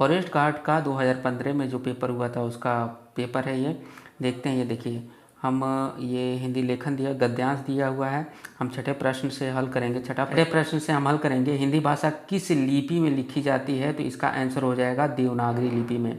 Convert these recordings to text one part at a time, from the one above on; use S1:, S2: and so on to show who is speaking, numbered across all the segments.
S1: Forest guard का 2015 में जो पेपर हुआ था उसका पेपर है ये। देखते हैं, ये देखिए हम ये हिंदी लेखन दिया, गद्यांश दिया हुआ है। हम छठे प्रश्न से हल करेंगे। छठे प्रश्न से हम हल करेंगे, हिंदी भाषा किस लिपि में लिखी जाती है? तो इसका आंसर हो जाएगा देवनागरी लिपि में।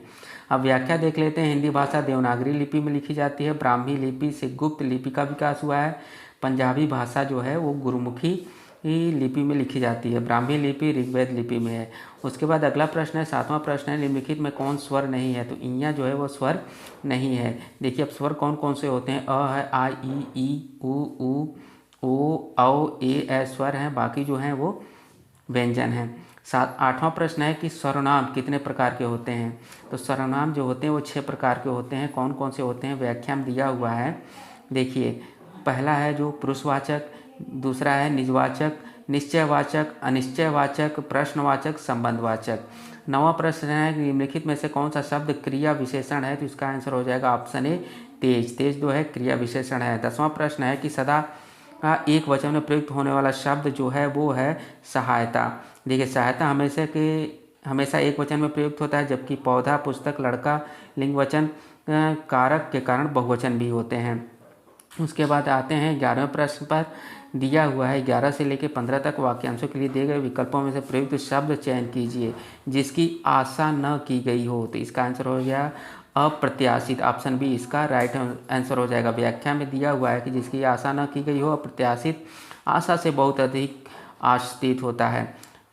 S1: अब व्याख्या देख लेते हैं। हिंदी भाषा देवनागरी लिपि में लिखी जाती है। ब्राह्मी लिपि से गुप्त लिपि का विकास हुआ है। पंजाबी भाषा जो है वो गुरुमुखी लिपि में लिखी जाती है। ब्राह्मी लिपि ऋग्वेद लिपि में है। उसके बाद अगला प्रश्न है, 7वां प्रश्न है, निम्नलिखित में कौन स्वर नहीं है? तो इया जो है वो स्वर नहीं है। देखिए अब स्वर कौन कौन से होते हैं? अ है, आ, ई, उ, ओ, औ, ए स्वर हैं, बाकी जो हैं वो व्यंजन हैं। 8वां प्रश्न है कि सर्वनाम कितने प्रकार के होते हैं? तो सर्वनाम जो होते हैं वो 6 प्रकार के होते हैं। कौन कौन से होते हैं? व्याख्या में दिया हुआ है। देखिए पहला है जो पुरुषवाचक, दूसरा है निजवाचक, निश्चयवाचक, अनिश्चयवाचक, प्रश्नवाचक, संबंधवाचक। 9वां प्रश्न है कि निम्नलिखित में से कौन सा शब्द क्रिया विशेषण है? तो इसका आंसर हो जाएगा ऑप्शन ए तेज। तेज जो है क्रिया विशेषण है। 10वां प्रश्न है कि सदा एक वचन में प्रयुक्त होने वाला शब्द जो है वो है सहायता। देखिए सहायता हमेशा एक वचन में प्रयुक्त होता है, जबकि पौधा, पुस्तक, लड़का लिंग वचन कारक के कारण बहुवचन भी होते हैं। उसके बाद आते हैं 11वें प्रश्न पर। दिया हुआ है 11 से लेकर 15 तक वाक्यांशों के लिए दिए गए विकल्पों में से प्रयुक्त शब्द चयन कीजिए जिसकी आशा न की गई हो। तो इसका आंसर हो गया अप्रत्याशित। ऑप्शन बी इसका राइट आंसर हो जाएगा। व्याख्या में दिया हुआ है कि जिसकी आशा न की गई हो, अप्रत्याशित आशा से बहुत अधिक आश्रित होता है।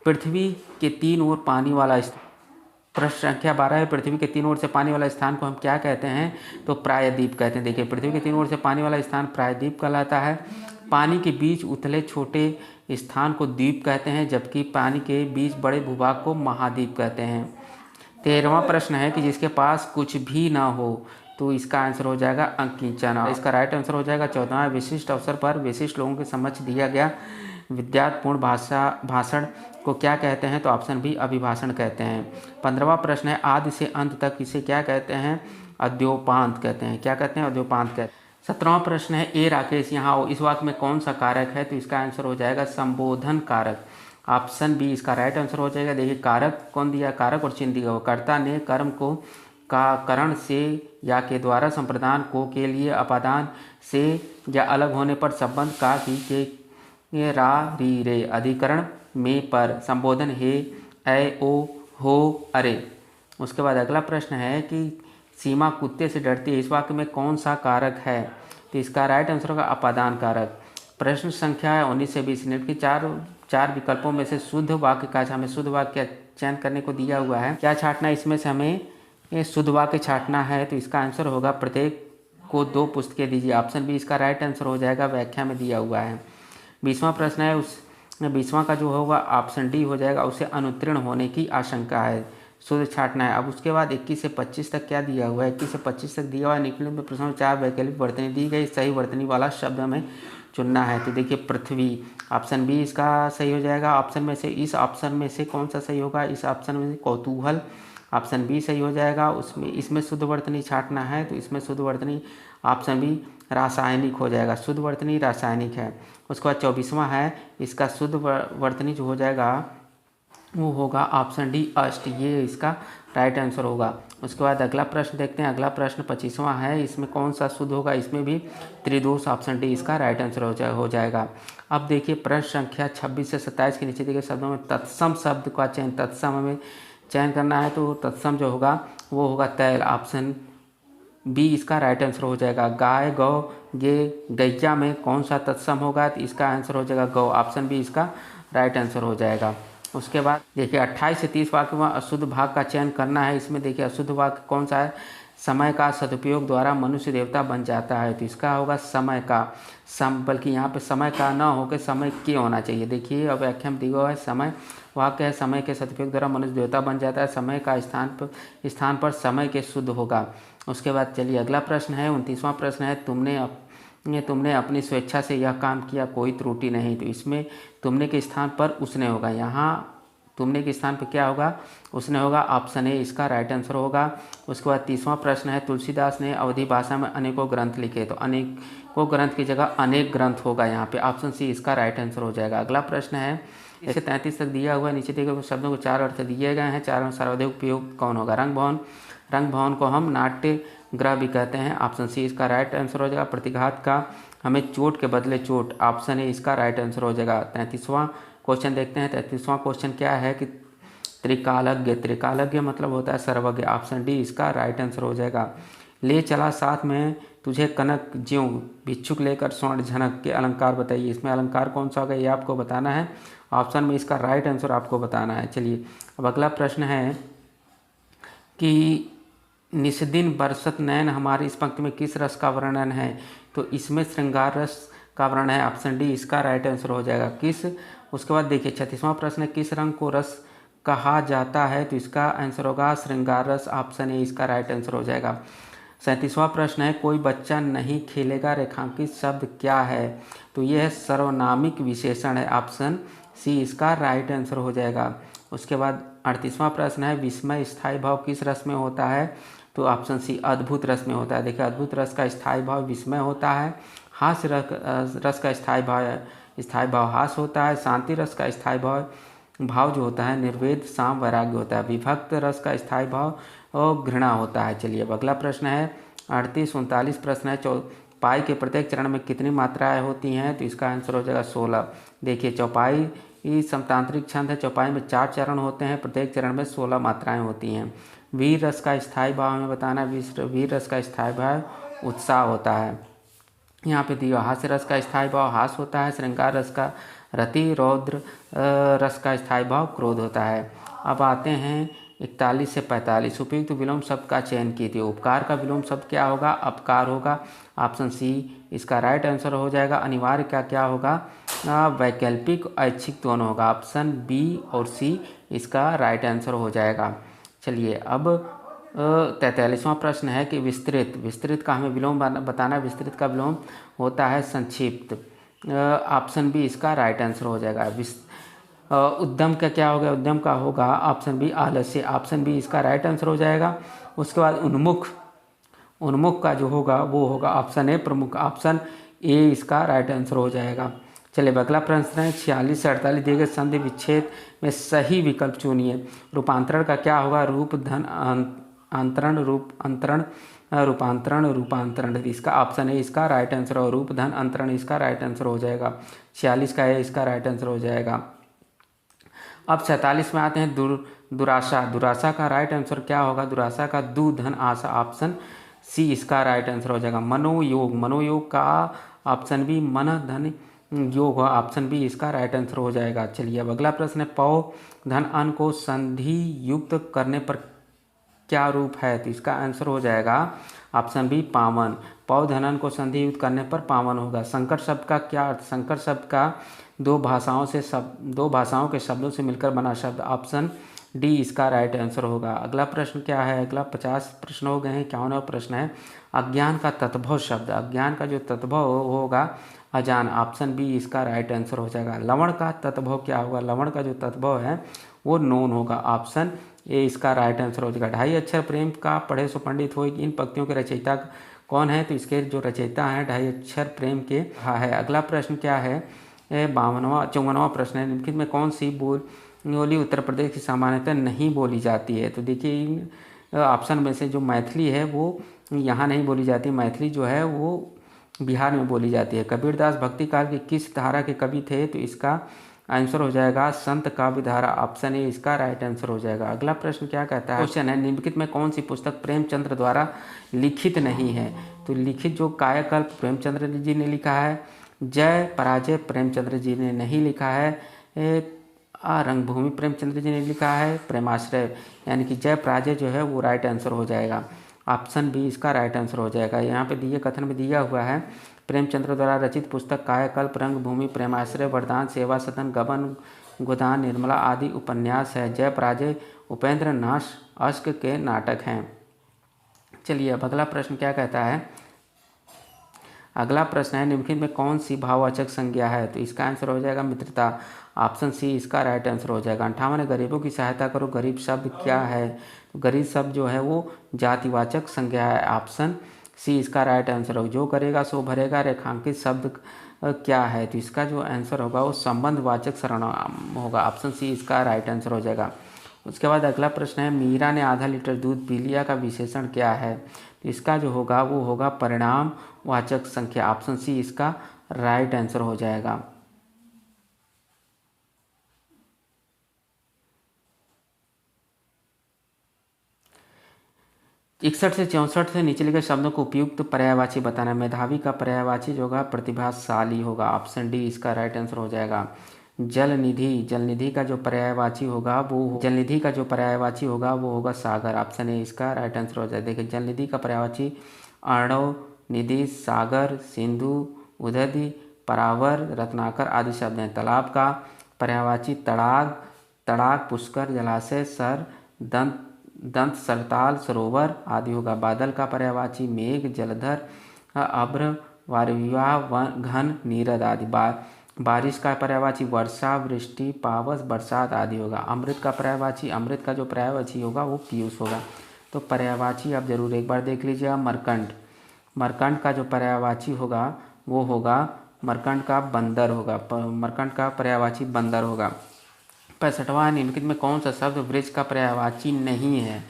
S1: पृथ्वी के 3 ओर पानी वाला, प्रश्न संख्या 12 है, पृथ्वी के 3 ओर से पानी वाला स्थान को हम क्या कहते हैं? तो प्रायद्वीप कहते हैं। देखिए पृथ्वी के 3 ओर से पानी वाला स्थान प्रायद्वीप कहलाता है। पानी के बीच उथले छोटे स्थान को द्वीप कहते हैं, जबकि पानी के बीच बड़े भूभाग को महाद्वीप कहते हैं। 13वां प्रश्न है कि जिसके पास कुछ भी ना हो, तो इसका आंसर हो जाएगा अकिंचन। इसका राइट आंसर हो जाएगा 14वां, विशिष्ट अवसर पर विशिष्ट लोगों के समक्ष दिया गया विद्यार्थपूर्ण भाषण को क्या कहते हैं? तो ऑप्शन बी अभिभाषण कहते हैं। 15वां प्रश्न है, आदि से अंत तक इसे क्या कहते हैं? अद्योपांत कहते हैं। क्या कहते हैं? अद्योपांत कहते हैं। 17वां प्रश्न है, ए राकेश यहाँ आओ, इस वाक्य में कौन सा कारक है? तो इसका आंसर हो जाएगा संबोधन कारक। ऑप्शन बी इसका राइट आंसर हो जाएगा। देखिए कारक कौन दिया? कारक और चिन्ह दिया हुआ। कर्ता ने कर्म को का करण से या के द्वारा संप्रदान को के लिए अपादान से या अलग होने पर संबंध का की के रा री रे अधिकरण में पर संबोधन हे ऐ ओ हो अरे। उसके बाद अगला प्रश्न है कि सीमा कुत्ते से डरती है, इस वाक्य में कौन सा कारक है? तो इसका राइट आंसर होगा अपादान कारक। प्रश्न संख्या 19 से 20 मिनट की चार विकल्पों में से शुद्ध वाक्य का हमें शुद्ध वाक्य चयन करने को दिया हुआ है। क्या छांटना है? इसमें से हमें शुद्ध वाक्य छांटना है। तो इसका आंसर होगा प्रत्येक को 2 पुस्तकें दीजिए। ऑप्शन बी इसका राइट आंसर हो जाएगा, व्याख्या में दिया हुआ है। 20वां प्रश्न है, उस 20वां का जो होगा ऑप्शन डी हो जाएगा, उसे अनुत्तीर्ण होने की आशंका है, शुद्ध छांटना है। अब उसके बाद 21 से 25 तक क्या दिया हुआ है? 21 से 25 तक दिया हुआ है। निकले में प्रश्न 4 वैकल्पिक वर्तनी दी गई, सही वर्तनी वाला शब्द हमें चुनना है। तो देखिए पृथ्वी, ऑप्शन बी इसका सही हो जाएगा। ऑप्शन में से इस ऑप्शन में से कौन सा सही होगा? इस ऑप्शन में से कौतूहल, ऑप्शन बी सही हो जाएगा। इसमें शुद्ध वर्तनी छांटना है, तो इसमें शुद्ध वर्तनी ऑप्शन बी रासायनिक हो जाएगा। शुद्ध वर्तनी रासायनिक है। उसके बाद 24वां है, इसका शुद्ध वर्तनी जो हो जाएगा वो होगा ऑप्शन डी अष्ट, ये इसका राइट आंसर होगा। उसके बाद अगला प्रश्न देखते हैं। अगला प्रश्न 25वां है, इसमें कौन सा शुद्ध होगा? इसमें भी त्रिदोष, ऑप्शन डी इसका राइट आंसर हो जाएगा। अब देखिए प्रश्न संख्या 26 से 27 के नीचे दिए शब्दों में तत्सम शब्द का चयन, तत्सम हमें चयन करना है। तो तत्सम जो होगा वो होगा तैल, ऑप्शन बी इसका राइट आंसर हो जाएगा। गाय, गौ, गे, गैया में कौन सा तत्सम होगा? तो इसका आंसर हो जाएगा गौ, ऑप्शन बी इसका राइट आंसर हो जाएगा। उसके बाद देखिए 28 से 30 वाक्य में अशुद्ध भाग का चयन करना है। इसमें देखिए अशुद्ध वाक्य कौन सा है? समय का सदुपयोग द्वारा मनुष्य देवता बन जाता है, तो इसका होगा समय का। बल्कि यहाँ पे समय का ना होकर समय के होना चाहिए। देखिए अब व्याख्या में दिया हुआ है समय, वाक्य है समय के सदुपयोग द्वारा मनुष्य देवता बन जाता है, समय का स्थान पर समय के शुद्ध होगा। उसके बाद चलिए अगला प्रश्न है, 29वां प्रश्न है, तुमने अपनी स्वेच्छा से यह काम किया, कोई त्रुटि नहीं। तो इसमें तुमने के स्थान पर उसने होगा। यहाँ तुमने के स्थान पर क्या होगा? उसने होगा, ऑप्शन ए इसका राइट आंसर होगा। उसके बाद 30वां प्रश्न है, तुलसीदास ने अवधी भाषा में अनेकों ग्रंथ लिखे, तो अनेकों ग्रंथ की जगह अनेक ग्रंथ होगा यहाँ पे, ऑप्शन सी इसका राइट आंसर हो जाएगा। अगला प्रश्न है इसे 33 तक दिया हुआ है। नीचे दिए गए शब्दों को 4 अर्थ दिए गए हैं। 4 में सर्वाधिक उपयोग कौन होगा? रंग भवन। रंग भवन को हम नाट्य गृह भी कहते हैं। ऑप्शन सी इसका राइट आंसर हो जाएगा। प्रतिघात का हमें चोट के बदले चोट, ऑप्शन ए इसका राइट आंसर हो जाएगा। 33वां क्वेश्चन देखते हैं। 33वां क्वेश्चन क्या है कि त्रिकालज्ञ, त्रिकालज्ञ मतलब होता है सर्वज्ञ, ऑप्शन डी इसका राइट आंसर हो जाएगा। ले चला साथ में तुझे कनक ज्यों, भिक्षुक लेकर स्वर्ण झनक के अलंकार बताइए। इसमें अलंकार कौन सा होगा ये आपको बताना है। ऑप्शन में इसका राइट आंसर आपको बताना है। चलिए अब अगला प्रश्न है कि निस्दिन बरसत नैन हमारी, इस पंक्ति में किस रस का वर्णन है? तो इसमें श्रृंगार रस का वर्णन है। ऑप्शन डी इसका राइट आंसर हो जाएगा। किस, उसके बाद देखिए 36वां प्रश्न है किस रंग को रस कहा जाता है? तो इसका आंसर होगा श्रृंगार रस, ऑप्शन ए इसका राइट आंसर हो जाएगा। 37वां प्रश्न है कोई बच्चा नहीं खेलेगा रेखांकित शब्द क्या है? तो यह है सर्वनामिक विशेषण है, ऑप्शन सी इसका राइट आंसर हो जाएगा। उसके बाद 38वां प्रश्न है विस्मय स्थायी भाव किस रस में होता है? तो ऑप्शन सी अद्भुत रस में होता है। देखिए अद्भुत रस का स्थायी भाव विस्मय होता है। हास्य रस का स्थायी भाव हास होता है। शांति रस का स्थायी भाव जो होता है निर्वेद साम वैराग्य होता है। विभक्त रस का स्थायी भाव और घृणा होता है। चलिए अब अगला प्रश्न है 38 39 प्रश्न है। चौपाई के प्रत्येक चरण में कितनी मात्राएं होती हैं? तो इसका आंसर हो जाएगा 16। देखिए चौपाई समतांत्रिक छंद है। चौपाई में 4 चरण होते हैं, प्रत्येक चरण में 16 मात्राएं होती हैं। वीर रस का स्थायी भाव हमें बताना है। वीर रस का स्थायी भाव उत्साह होता है। यहाँ पे दिया हास्य रस का स्थायी भाव हास होता है। श्रृंगार रस का रति, रौद्र रस का स्थायी भाव क्रोध होता है। अब आते हैं 41 से 45। उपयुक्त विलोम शब्द का चयन कीजिए। उपकार का विलोम शब्द क्या होगा? अपकार होगा, ऑप्शन सी इसका राइट आंसर हो जाएगा। अनिवार्य का क्या होगा? वैकल्पिक ऐच्छिक दोनों होगा, ऑप्शन बी और सी इसका राइट आंसर हो जाएगा। चलिए अब 43वां प्रश्न है कि विस्तृत, विस्तृत का हमें विलोम बताना है। विस्तृत का विलोम होता है संक्षिप्त, ऑप्शन बी इसका राइट आंसर हो जाएगा। उद्यम का क्या होगा? उद्यम का होगा ऑप्शन बी आलस्य, ऑप्शन बी इसका राइट आंसर हो जाएगा। उसके बाद उन्मुख, उन्मुख का जो होगा वो होगा ऑप्शन ए प्रमुख, ऑप्शन ए इसका राइट आंसर हो जाएगा। चलिए अगला प्रश्न है 46 से 48 दिए गए संधि विच्छेद में सही विकल्प चुनिए। रूपांतरण का क्या होगा? रूप धन अंतरण, रूप अंतरण, रूपांतरण, रूपांतरण, इसका ऑप्शन है इसका राइट आंसर हो। रूप धन अंतरण इसका राइट आंसर हो जाएगा। 46 का है इसका राइट आंसर हो जाएगा। अब 47 में आते हैं दुराशा। दुराशा का राइट आंसर क्या होगा? दुराशा का दु धन आशा, ऑप्शन सी इसका राइट आंसर हो जाएगा। मनोयोग, मनोयोग का ऑप्शन बी मन धन योग हो, ऑप्शन बी इसका राइट आंसर हो जाएगा। चलिए अब अगला प्रश्न है पौ धन अन को संधि युक्त करने पर क्या रूप है? तो इसका आंसर हो जाएगा ऑप्शन बी पावन। पौ धनन को संधि युक्त करने पर पावन होगा। संकट शब्द का क्या अर्थ? संकट शब्द का दो भाषाओं के शब्दों से मिलकर बना शब्द, ऑप्शन डी इसका राइट आंसर होगा। अगला प्रश्न क्या है? अगला 50 प्रश्न हो गए हैं। 51वां प्रश्न है अज्ञान का तत्भव शब्द। अज्ञान का जो तत्भव होगा अजान, ऑप्शन बी इसका राइट आंसर हो जाएगा। लवण का तत्भव क्या होगा? लवण का जो तत्भव है वो नोन होगा, ऑप्शन ए इसका राइट आंसर हो जाएगा। 2.5 अक्षर प्रेम का पढ़े सो पंडित हो, इन पंक्तियों के रचयिता कौन है? तो इसके जो रचयिता हैं 2.5 अक्षर प्रेम के है। अगला प्रश्न क्या है? 54वां प्रश्न है निम्नलिखित में कौन सी बोली उत्तर प्रदेश की सामान्यतः नहीं बोली जाती है? तो देखिए इन ऑप्शन में से जो मैथिली है वो यहाँ नहीं बोली जाती। मैथिली जो है वो बिहार में बोली जाती है। कबीरदास भक्ति काल के किस धारा के कवि थे? तो इसका आंसर हो जाएगा संत काव्य धारा, ऑप्शन ए इसका राइट आंसर हो जाएगा। अगला प्रश्न क्या कहता है? क्वेश्चन है निम्नलिखित में कौन सी पुस्तक प्रेमचंद्र द्वारा लिखित नहीं है? तो लिखित जो कायाकल्प प्रेमचंद्र जी ने लिखा है, जय पराजय प्रेमचंद्र जी ने नहीं लिखा है, रंगभूमि प्रेमचंद्र जी ने लिखा है, प्रेमाश्रय यानी कि जय पराजय जो है वो राइट आंसर हो जाएगा। ऑप्शन बी इसका राइट आंसर हो जाएगा। यहाँ पे दिए कथन में दिया हुआ है प्रेमचंद्र द्वारा रचित पुस्तक कायाकल्प, रंगभूमि, प्रेमाश्रय, वरदान, सेवा सदन, गबन, गोदान, निर्मला आदि उपन्यास है। जय पराजय उपेंद्र नाथ अश्क के नाटक हैं। चलिए अब अगला प्रश्न क्या कहता है? अगला प्रश्न है निम्नलिखित में कौन सी भाववाचक संज्ञा है? तो इसका आंसर हो जाएगा मित्रता, ऑप्शन सी इसका राइट आंसर हो जाएगा। 58 गरीबों की सहायता करो। गरीब शब्द क्या है? तो गरीब शब्द जो है वो जातिवाचक संज्ञा है, ऑप्शन सी इसका राइट आंसर होगा। जो करेगा सो भरेगा, रेखांकित शब्द क्या है, तो इसका जो आंसर होगा वो संबंधवाचक सर्वनाम होगा। ऑप्शन सी इसका राइट आंसर हो जाएगा। उसके बाद अगला प्रश्न है, मीरा ने आधा लीटर दूध पी लिया का विशेषण क्या है, तो इसका जो होगा वो होगा परिणामवाचक संख्या। ऑप्शन सी इसका राइट आंसर हो जाएगा। 61 से 64 से नीचे लिखे शब्दों को उपयुक्त पर्यायवाची बताना। मेधावी का पर्यायवाची जो होगा प्रतिभाशाली होगा। ऑप्शन डी इसका राइट आंसर हो जाएगा। जल निधि का जो पर्यायवाची होगा वो होगा सागर। ऑप्शन ए इसका राइट आंसर हो जाएगा। देखिए जल निधि का पर्यायवाची अर्णव, निधि, सागर, सिंधु, उदधि, परावर, रत्नाकर आदि शब्द हैं। तालाब का पर्यायवाची तड़ाग, पुष्कर, जलाशय, सर, दंत, सरताल, सरोवर आदि होगा। बादल का पर्यायवाची मेघ, जलधर, अभ्र, वायुविवाह, घन, नीरद आदि। बारिश का पर्यायवाची वर्षा, वृष्टि, पावस, बरसात आदि होगा। अमृत का जो पर्यायवाची होगा वो पीयूष होगा। तो पर्यायवाची आप जरूर एक बार देख लीजिएगा। मरकंड का जो पर्यायवाची होगा वो होगा मरकंड का पर्यायवाची बंदर होगा। 65वां, निम्नलिखित में कौन सा शब्द वृक्ष का पर्यायवाची नहीं है,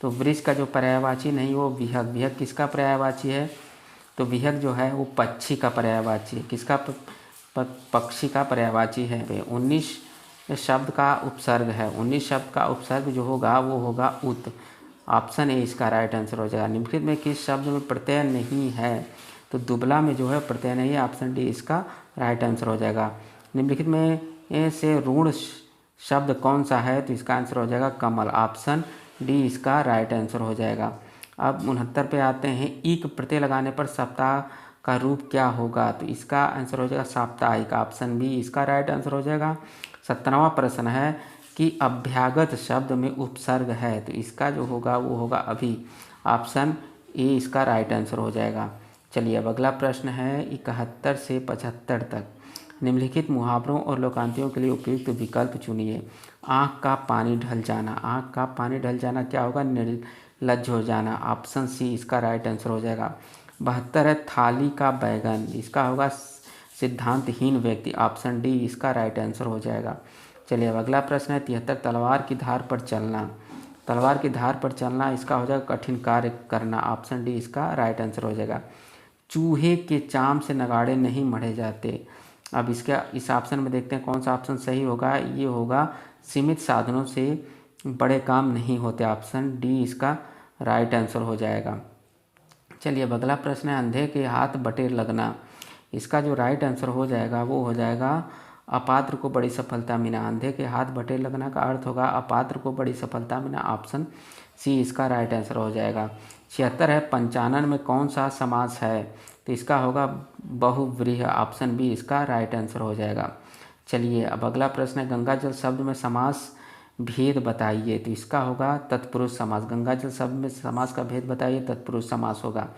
S1: तो वृक्ष का जो पर्यायवाची नहीं वो विहग किसका पर्यायवाची है, तो विहग जो है वो पक्षी का पर्यायवाची है। किसका? पक्षी का पर्यायवाची है। 19 शब्द का उपसर्ग है। 19 शब्द का उपसर्ग जो होगा वो होगा उत। ऑप्शन ए इसका राइट आंसर हो जाएगा। निम्नलिखित में किस शब्द में प्रत्यय नहीं है, तो दुबला में जो है प्रत्यय नहीं है। ऑप्शन डी इसका राइट आंसर हो जाएगा। निम्नलिखित में से ऋण शब्द कौन सा है, तो इसका आंसर हो जाएगा कमल। ऑप्शन डी इसका राइट आंसर हो जाएगा। अब 69 पे आते हैं। ईक प्रत्यय लगाने पर सप्ताह का रूप क्या होगा, तो इसका आंसर हो जाएगा साप्ताहिक। ऑप्शन बी इसका राइट आंसर हो जाएगा। 17वां प्रश्न है कि अभ्यागत शब्द में उपसर्ग है, तो इसका जो होगा वो होगा अभी। ऑप्शन ए इसका राइट आंसर हो जाएगा। चलिए अब अगला प्रश्न है 71 से 75 तक। निम्नलिखित मुहावरों और लोकांतियों के लिए उपयुक्त विकल्प चुनिए। आँख का पानी ढल जाना क्या होगा, निर्लज्ज हो जाना। ऑप्शन सी इसका राइट आंसर हो जाएगा। 72 है थाली का बैगन, इसका होगा सिद्धांतहीन व्यक्ति। ऑप्शन डी इसका राइट आंसर हो जाएगा। चलिए अब अगला प्रश्न है 73 तलवार की धार पर चलना इसका हो जाएगा कठिन कार्य करना। ऑप्शन डी इसका राइट आंसर हो जाएगा। चूहे के चाम से नगाड़े नहीं मढ़े जाते। अब इस ऑप्शन में देखते हैं कौन सा ऑप्शन सही होगा। ये होगा सीमित साधनों से बड़े काम नहीं होते। ऑप्शन डी इसका राइट आंसर हो जाएगा। चलिए अब अगला प्रश्न है अंधे के हाथ बटेर लगना, इसका जो राइट आंसर हो जाएगा वो हो जाएगा अपात्र को बड़ी सफलता मिला। अंधे के हाथ बटेर लगना का अर्थ होगा अपात्र को बड़ी सफलता मिला। ऑप्शन सी इसका राइट आंसर हो जाएगा। 76 है पंचानन में कौन सा समास है, तो इसका होगा बहुव्रीहि। ऑप्शन बी इसका राइट आंसर हो जाएगा। चलिए अब अगला प्रश्न है गंगा जल शब्द में समास भेद बताइए, तो इसका होगा तत्पुरुष समास। गंगा जल शब्द में समास का भेद बताइए, तत्पुरुष समास होगा।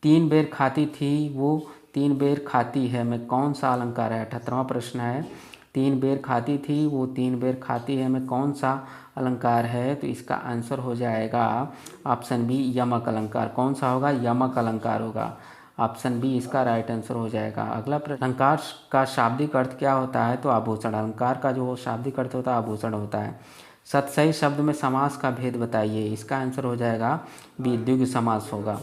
S1: 3 बेर खाती थी वो 3 बेर खाती है में कौन सा अलंकार है। 78वां प्रश्न है 3 बेर खाती थी वो 3 बेर खाती है में कौन सा अलंकार है, तो इसका आंसर हो जाएगा ऑप्शन बी यमक अलंकार। कौन सा होगा, यमक अलंकार होगा। ऑप्शन बी इसका राइट आंसर हो जाएगा। अगला प्रश्न अलंकार का शाब्दिक अर्थ क्या होता है, तो आभूषण। अलंकार का जो शाब्दिक अर्थ होता है आभूषण होता है। सतसही शब्द में समास का भेद बताइए, इसका आंसर हो जाएगा बी द्विगु समास होगा।